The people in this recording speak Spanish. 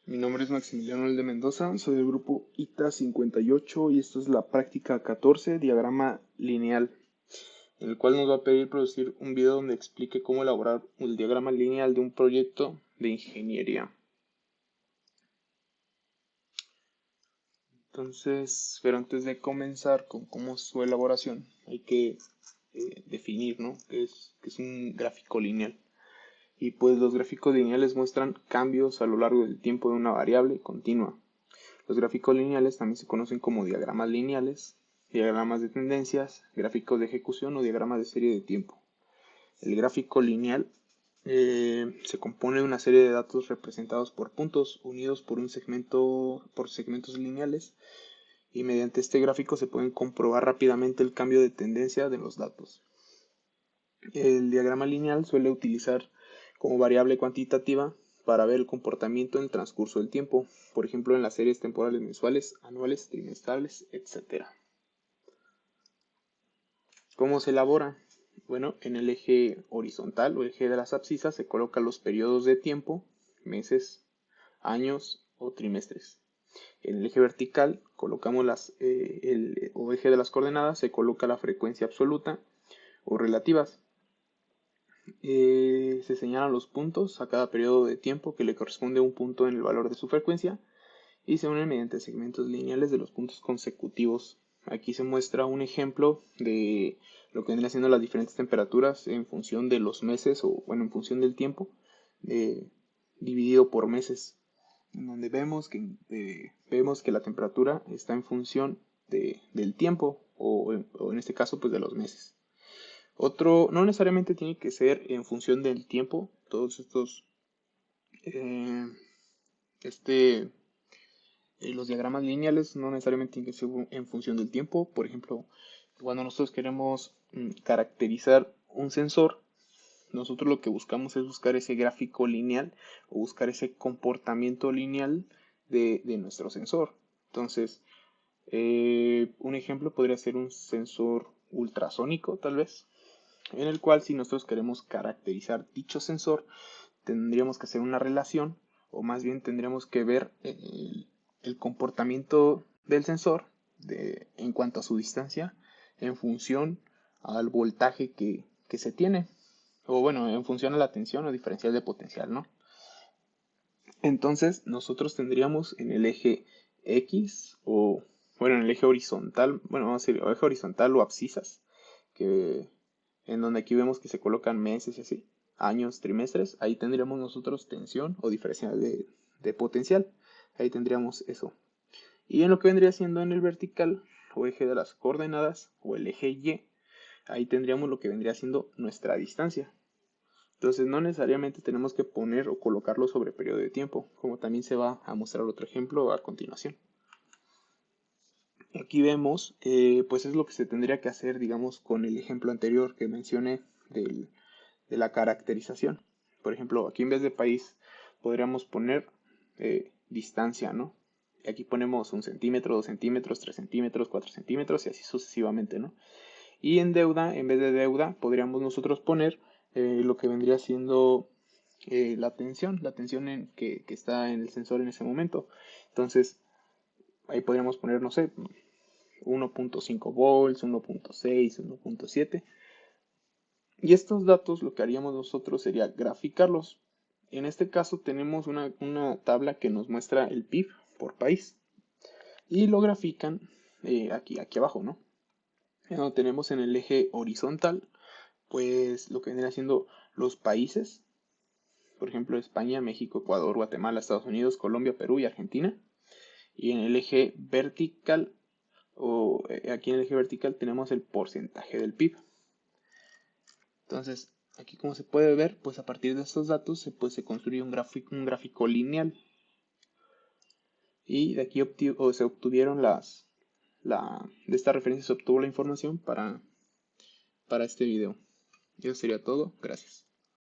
Mi nombre es Maximiliano de Mendoza, soy del grupo ITA 58 y esto es la práctica 14, diagrama lineal, en el cual nos va a pedir producir un video donde explique cómo elaborar el diagrama lineal de un proyecto de ingeniería. Entonces, pero antes de comenzar con cómo es su elaboración, hay que definir, ¿no?, qué es un gráfico lineal. Y pues los gráficos lineales muestran cambios a lo largo del tiempo de una variable continua. Los gráficos lineales también se conocen como diagramas lineales, diagramas de tendencias, gráficos de ejecución o diagramas de serie de tiempo. El gráfico lineal se compone de una serie de datos representados por puntos unidos por segmentos lineales, y mediante este gráfico se pueden comprobar rápidamente el cambio de tendencia de los datos. El diagrama lineal suele utilizar como variable cuantitativa para ver el comportamiento en el transcurso del tiempo, por ejemplo en las series temporales mensuales, anuales, trimestrales, etc. ¿Cómo se elabora? Bueno, en el eje horizontal o eje de las abscisas se colocan los periodos de tiempo, meses, años o trimestres. En el eje vertical colocamos o eje de las coordenadas se coloca la frecuencia absoluta o relativas. Se señalan los puntos a cada periodo de tiempo que le corresponde un punto en el valor de su frecuencia y se unen mediante segmentos lineales de los puntos consecutivos. Aquí se muestra un ejemplo de lo que vendrían siendo las diferentes temperaturas en función de los meses o bueno, en función del tiempo dividido por meses, en donde vemos que la temperatura está en función del tiempo o en este caso pues de los meses. No necesariamente tiene que ser en función del tiempo. Todos estos, eh, los diagramas lineales no necesariamente tienen que ser en función del tiempo. Por ejemplo, cuando nosotros queremos caracterizar un sensor, nosotros lo que buscamos es buscar ese gráfico lineal o buscar ese comportamiento lineal de nuestro sensor. Entonces, un ejemplo podría ser un sensor ultrasónico, tal vez, en el cual si nosotros queremos caracterizar dicho sensor, tendríamos que hacer una relación, o más bien tendríamos que ver el comportamiento del sensor en cuanto a su distancia en función al voltaje que se tiene, o bueno, en función a la tensión o diferencial de potencial, ¿no? Entonces nosotros tendríamos en el eje X o bueno, en el eje horizontal, bueno, vamos a decir eje horizontal o abscisas, en donde aquí vemos que se colocan meses y así, años, trimestres, ahí tendríamos nosotros tensión o diferencial de potencial, ahí tendríamos eso. Y en lo que vendría siendo en el vertical o eje de las coordenadas o el eje Y, ahí tendríamos lo que vendría siendo nuestra distancia. Entonces no necesariamente tenemos que poner o colocarlo sobre periodo de tiempo, como también se va a mostrar otro ejemplo a continuación. Aquí vemos, pues es lo que se tendría que hacer, digamos, con el ejemplo anterior que mencioné de la caracterización. Por ejemplo, aquí en vez de país podríamos poner distancia, ¿no? Y aquí ponemos 1 centímetro, 2 centímetros, 3 centímetros, 4 centímetros y así sucesivamente, ¿no? Y en deuda, en vez de deuda, podríamos nosotros poner lo que vendría siendo la tensión que está en el sensor en ese momento. Entonces, ahí podríamos poner, no sé, 1.5 volts, 1.6, 1.7. Y estos datos lo que haríamos nosotros sería graficarlos. En este caso tenemos una tabla que nos muestra el PIB por país. Y lo grafican aquí abajo, ¿no? Tenemos en el eje horizontal, pues lo que vendría siendo los países. Por ejemplo, España, México, Ecuador, Guatemala, Estados Unidos, Colombia, Perú y Argentina. Y en el eje vertical, aquí en el eje vertical tenemos el porcentaje del PIB. Entonces, aquí como se puede ver, pues a partir de estos datos se construye un gráfico lineal. Y de aquí se obtuvieron de esta referencia se obtuvo la información para este video. Eso sería todo. Gracias.